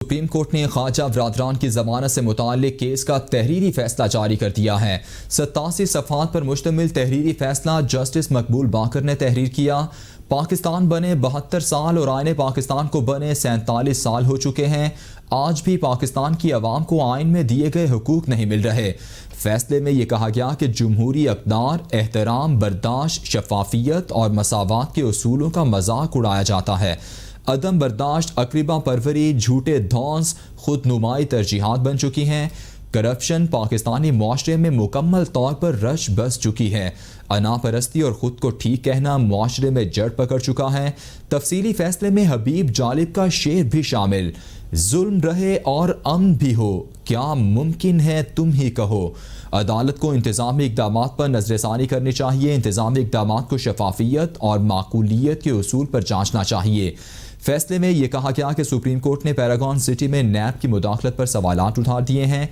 Supreme court نے خواجہ برادران کی ضمانت سے متعلق کیس کا تحریری فیصلہ جاری کر دیا ہے۔ 87 صفحات پر مشتمل تحریری فیصلہ جسٹس مقبول باقر نے تحریر کیا۔ پاکستان بنے 72 سال اور آئین پاکستان کو بنے 47 سال ہو چکے ہیں، آج بھی پاکستان کی عوام کو آئین میں دیے گئے حقوق نہیں مل رہے۔ فیصلے میں یہ کہا گیا کہ جمہوری اقدار، احترام، برداشت، شفافیت اور مساوات کے اصولوں کا مذاق اڑایا جاتا ہے۔ عدم برداشت، اقربا پروری، جھوٹے دھونس، خود نمائی ترجیحات بن چکی ہیں۔ کرپشن پاکستانی معاشرے میں مکمل طور پر رچ بس چکی ہے۔ انا پرستی اور خود کو ٹھیک کہنا معاشرے میں جڑ پکڑ چکا ہے۔ تفصیلی فیصلے میں حبیب جالب کا شعر بھی شامل، ظلم رہے اور امن بھی ہو، کیا ممکن ہے تم ہی کہو۔ عدالت کو انتظامی اقدامات پر نظر ثانی کرنی چاہیے، انتظامی اقدامات کو شفافیت اور معقولیت کے اصول پر جانچنا چاہیے۔ فیصلے میں یہ کہا گیا کہ سپریم کورٹ نے پیراگون سٹی میں نیب کی مداخلت پر سوالات اٹھا دیے ہیں۔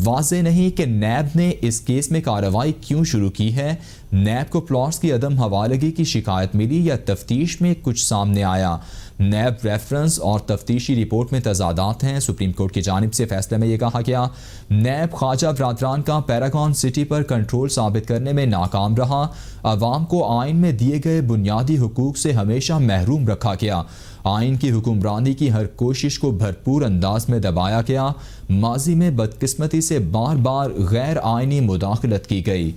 واضح نہیں کہ نیب نے اس کیس میں کارروائی کیوں شروع کی ہے۔ نیب کو پلاٹس کی عدم حوالگی کی شکایت ملی یا تفتیش میں کچھ سامنے آیا۔ نیب ریفرنس اور تفتیشی رپورٹ میں تضادات ہیں۔ سپریم کورٹ کی جانب سے فیصلے میں یہ کہا گیا، نیب خواجہ برادران کا پیراگون سٹی پر کنٹرول ثابت کرنے میں ناکام رہا۔ عوام کو آئین میں دیے گئے بنیادی حقوق سے ہمیشہ محروم رکھا گیا۔ آئین کی حکمرانی کی ہر کوشش کو بھرپور انداز میں دبایا گیا۔ ماضی میں بدقسمتی سے بار بار غیر آئینی مداخلت کی گئی۔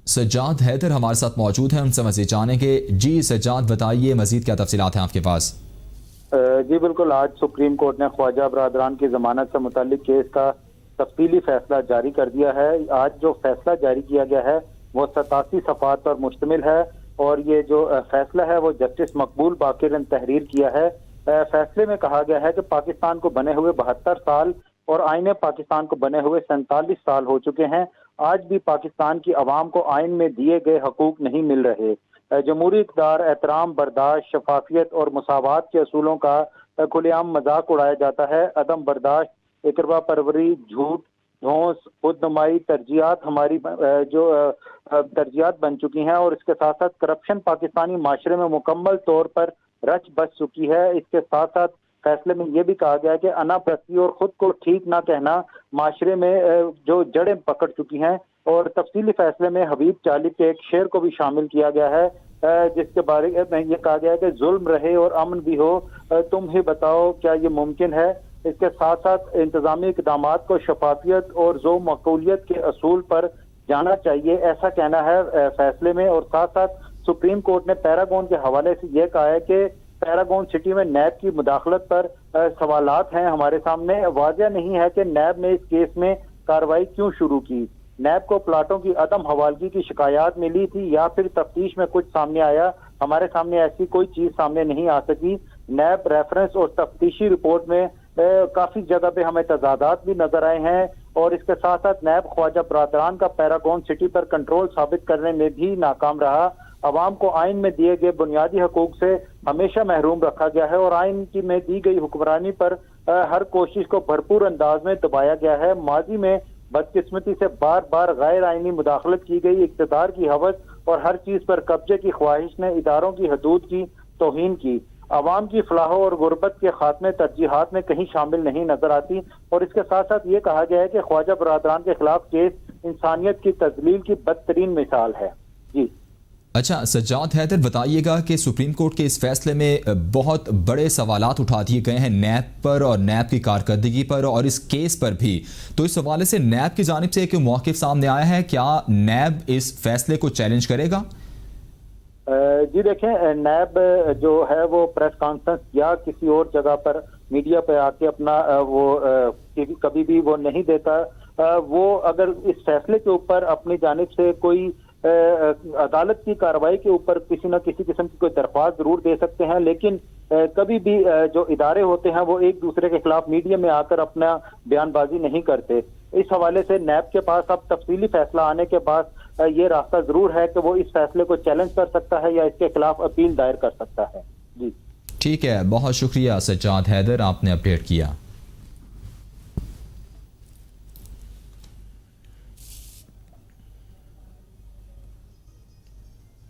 سجاد حیدر ہمارے ساتھ موجود ہیں، ان سے مزید جانیں گے۔ جی سجاد، بتائیے مزید کیا تفصیلات ہیں آپ کے پاس؟ جی بالکل، آج سپریم کورٹ نے خواجہ برادران کی ضمانت سے متعلق کیس کا تفصیلی فیصلہ جاری کر دیا ہے۔ آج جو فیصلہ جاری کیا گیا ہے وہ 87 صفحات پر مشتمل ہے، اور یہ جو فیصلہ ہے وہ جسٹس مقبول باقر نے تحریر کیا ہے۔ فیصلے میں کہا گیا ہے کہ پاکستان کو بنے ہوئے 72 سال اور آئین پاکستان کو بنے ہوئے 47 سال ہو چکے ہیں، آج بھی پاکستان کی عوام کو آئین میں دیے گئے حقوق نہیں مل رہے۔ جمہوری اقدار، احترام، برداشت، شفافیت اور مساوات کے اصولوں کا کھلے عام مذاق اڑایا جاتا ہے۔ عدم برداشت، اقربا پروری، جھوٹ، دھونس، خود نمائی ترجیحات ہماری جو ترجیحات بن چکی ہیں، اور اس کے ساتھ ساتھ کرپشن پاکستانی معاشرے میں مکمل طور پر رچ بس چکی ہے۔ اس کے ساتھ ساتھ فیصلے میں یہ بھی کہا گیا ہے کہ انا پرستی اور خود کو ٹھیک نہ کہنا معاشرے میں جو جڑیں پکڑ چکی ہیں، اور تفصیلی فیصلے میں حبیب جالب کے ایک شعر کو بھی شامل کیا گیا ہے، جس کے بارے میں یہ کہا گیا ہے کہ ظلم رہے اور امن بھی ہو، تم ہی بتاؤ کیا یہ ممکن ہے۔ اس کے ساتھ ساتھ انتظامی اقدامات کو شفافیت اور ذو معقولیت کے اصول پر جانا چاہیے، ایسا کہنا ہے فیصلے میں۔ اور ساتھ ساتھ سپریم کورٹ نے پیراگون کے حوالے سے یہ کہا ہے کہ پیراگون سٹی میں نیب کی مداخلت پر سوالات ہیں ہمارے سامنے۔ واضح نہیں ہے کہ نیب نے اس کیس میں کارروائی کیوں شروع کی۔ نیب کو پلاٹوں کی عدم حوالگی کی شکایات ملی تھی یا پھر تفتیش میں کچھ سامنے آیا؟ ہمارے سامنے ایسی کوئی چیز سامنے نہیں آ سکی۔ نیب ریفرنس اور تفتیشی رپورٹ میں کافی جگہ پہ ہمیں تضادات بھی نظر آئے ہیں، اور اس کے ساتھ ساتھ نیب خواجہ برادران کا پیراگون سٹی پر کنٹرول ثابت کرنے میں بھی ناکام رہا۔ عوام کو آئین میں دیے گئے بنیادی حقوق سے ہمیشہ محروم رکھا گیا ہے، اور آئین کی میں دی گئی حکمرانی پر ہر کوشش کو بھرپور انداز میں دبایا گیا ہے۔ ماضی میں بدقسمتی سے بار بار غیر آئینی مداخلت کی گئی، اقتدار کی ہوس اور ہر چیز پر قبضے کی خواہش نے اداروں کی حدود کی توہین کی۔ عوام کی فلاح اور غربت کے خاتمے ترجیحات میں کہیں شامل نہیں نظر آتی، اور اس کے ساتھ ساتھ یہ کہا گیا ہے کہ خواجہ برادران کے خلاف کیس انسانیت کی تذلیل کی بدترین مثال ہے۔ جی اچھا سجاد حیدر، بتائیے گا کہ سپریم کورٹ کے اس فیصلے میں بہت بڑے سوالات اٹھا دیے گئے ہیں نیب پر اور نیب کی کارکردگی پر اور اس کیس پر بھی، تو اس حوالے سے نیب کی جانب سے ایک موقف سامنے آیا ہے، کیا نیب اس فیصلے کو چیلنج کرے گا؟ جی دیکھیں، نیب جو ہے وہ پریس کانفرنس یا کسی اور جگہ پر میڈیا پہ آ کے اپنا وہ کبھی بھی وہ نہیں دیتا۔ وہ اگر اس فیصلے کے اوپر اپنی جانب سے کوئی عدالت کی کارروائی کے اوپر کسی نہ کسی قسم کی کوئی درخواست ضرور دے سکتے ہیں، لیکن کبھی بھی جو ادارے ہوتے ہیں وہ ایک دوسرے کے خلاف میڈیا میں آ کر اپنا بیان بازی نہیں کرتے۔ اس حوالے سے نیب کے پاس اب تفصیلی فیصلہ آنے کے بعد یہ راستہ ضرور ہے کہ وہ اس فیصلے کو چیلنج کر سکتا ہے یا اس کے خلاف اپیل دائر کر سکتا ہے۔ جی ٹھیک ہے، بہت شکریہ سجاد حیدر، آپ نے اپڈیٹ کیا۔